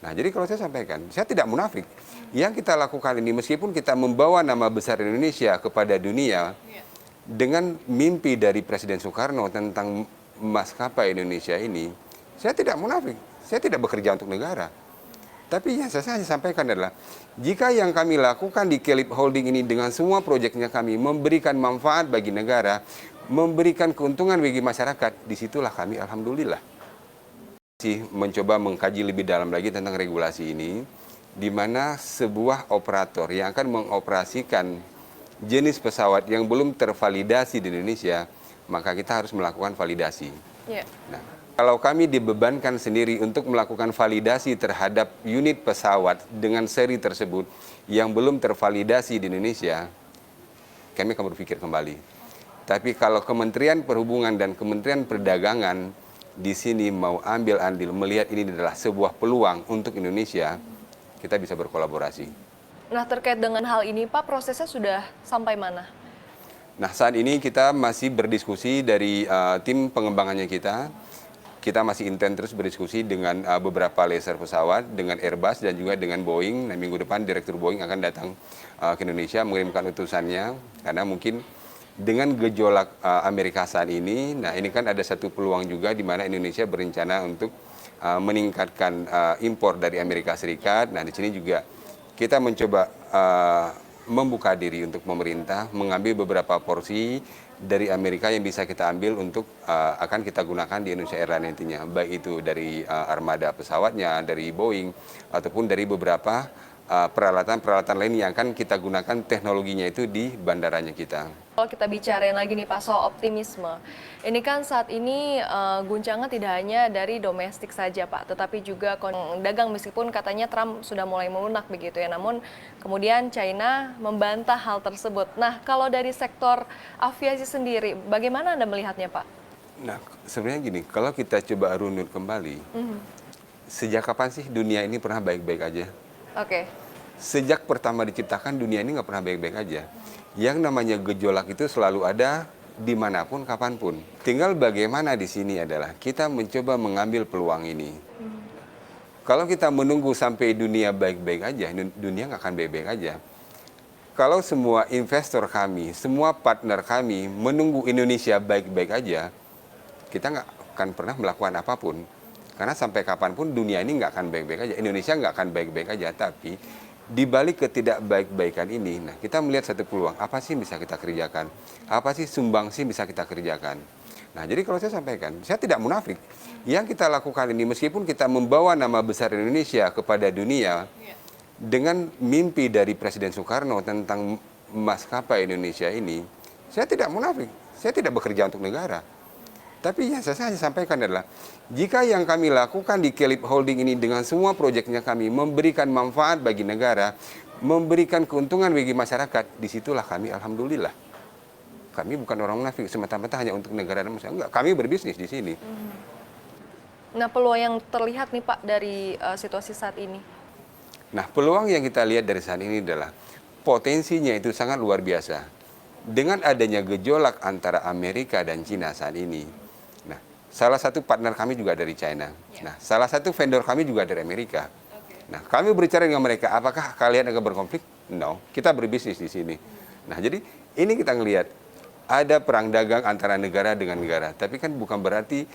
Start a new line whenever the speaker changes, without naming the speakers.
Nah, jadi kalau saya sampaikan, saya tidak munafik. Yang kita lakukan ini, meskipun kita membawa nama besar Indonesia kepada dunia, dengan mimpi dari Presiden Soekarno tentang maskapai Indonesia ini, saya tidak munafik. Saya tidak bekerja untuk negara. Tapi yang saya hanya sampaikan adalah, jika yang kami lakukan di Kelip Holding ini dengan semua proyeknya kami memberikan manfaat bagi negara, memberikan keuntungan bagi masyarakat, disitulah kami alhamdulillah. Mencoba mengkaji lebih dalam lagi tentang regulasi ini, di mana sebuah operator yang akan mengoperasikan jenis pesawat yang belum tervalidasi di Indonesia, maka kita harus melakukan validasi. Nah, kalau kami dibebankan sendiri untuk melakukan validasi terhadap unit pesawat dengan seri tersebut yang belum tervalidasi di Indonesia, kami akan berpikir kembali. Tapi kalau Kementerian Perhubungan dan Kementerian Perdagangan di sini mau ambil andil, melihat ini adalah sebuah peluang untuk Indonesia, kita bisa berkolaborasi.
Nah, terkait dengan hal ini, Pak, prosesnya sudah sampai mana?
Nah, saat ini kita masih berdiskusi dari tim pengembangannya kita. Kita masih intens terus berdiskusi dengan beberapa lessor pesawat, dengan Airbus dan juga dengan Boeing. Nah, minggu depan Direktur Boeing akan datang ke Indonesia mengirimkan utusannya, karena mungkin dengan gejolak Amerika saat ini, nah ini kan ada satu peluang juga di mana Indonesia berencana untuk meningkatkan impor dari Amerika Serikat. Nah, di sini juga kita mencoba membuka diri untuk pemerintah mengambil beberapa porsi dari Amerika yang bisa kita ambil untuk akan kita gunakan di Indonesia Airlines nantinya, baik itu dari armada pesawatnya, dari Boeing, ataupun dari beberapa peralatan-peralatan lain yang akan kita gunakan teknologinya itu di bandaranya kita.
Kalau kita bicarain lagi nih Pak soal optimisme, ini kan saat ini guncangan tidak hanya dari domestik saja Pak, tetapi juga dagang, meskipun katanya Trump sudah mulai melunak begitu ya, namun kemudian China membantah hal tersebut. Nah, kalau dari sektor aviasi sendiri, bagaimana Anda melihatnya Pak?
Nah, sebenarnya gini, kalau kita coba runut kembali, sejak kapan sih dunia ini pernah baik-baik aja? Sejak pertama diciptakan, dunia ini nggak pernah baik-baik aja. Yang namanya gejolak itu selalu ada dimanapun, kapanpun. Tinggal bagaimana di sini adalah kita mencoba mengambil peluang ini. Kalau kita menunggu sampai dunia baik-baik aja, dunia nggak akan baik-baik aja. Kalau semua investor kami, semua partner kami menunggu Indonesia baik-baik aja, kita nggak akan pernah melakukan apapun. Karena sampai kapanpun dunia ini nggak akan baik-baik aja, Indonesia nggak akan baik-baik aja. Tapi di balik ketidakbaik-baikan ini, nah kita melihat satu peluang, apa sih bisa kita kerjakan? Apa sih sumbangsi bisa kita kerjakan? Nah, jadi kalau saya sampaikan, saya tidak munafik. Yang kita lakukan ini, meskipun kita membawa nama besar Indonesia kepada dunia, dengan mimpi dari Presiden Soekarno tentang maskapai Indonesia ini, saya tidak munafik. Saya tidak bekerja untuk negara. Tapi yang saya hanya sampaikan adalah, jika yang kami lakukan di Kelip Holding ini dengan semua proyeknya kami memberikan manfaat bagi negara, memberikan keuntungan bagi masyarakat, disitulah kami alhamdulillah. Kami bukan orang munafik semata-mata hanya untuk negara dan masyarakat. Enggak, kami berbisnis di sini.
Nah, peluang yang terlihat nih Pak dari situasi saat ini?
Nah, peluang yang kita lihat dari saat ini adalah potensinya itu sangat luar biasa. Dengan adanya gejolak antara Amerika dan Cina saat ini, nah, salah satu partner kami juga dari China. Nah, salah satu vendor kami juga dari Amerika. Nah, kami berbicara dengan mereka, apakah kalian akan berkonflik? No, kita berbisnis di sini. Nah, jadi ini kita ngelihat ada perang dagang antara negara dengan negara, tapi kan bukan berarti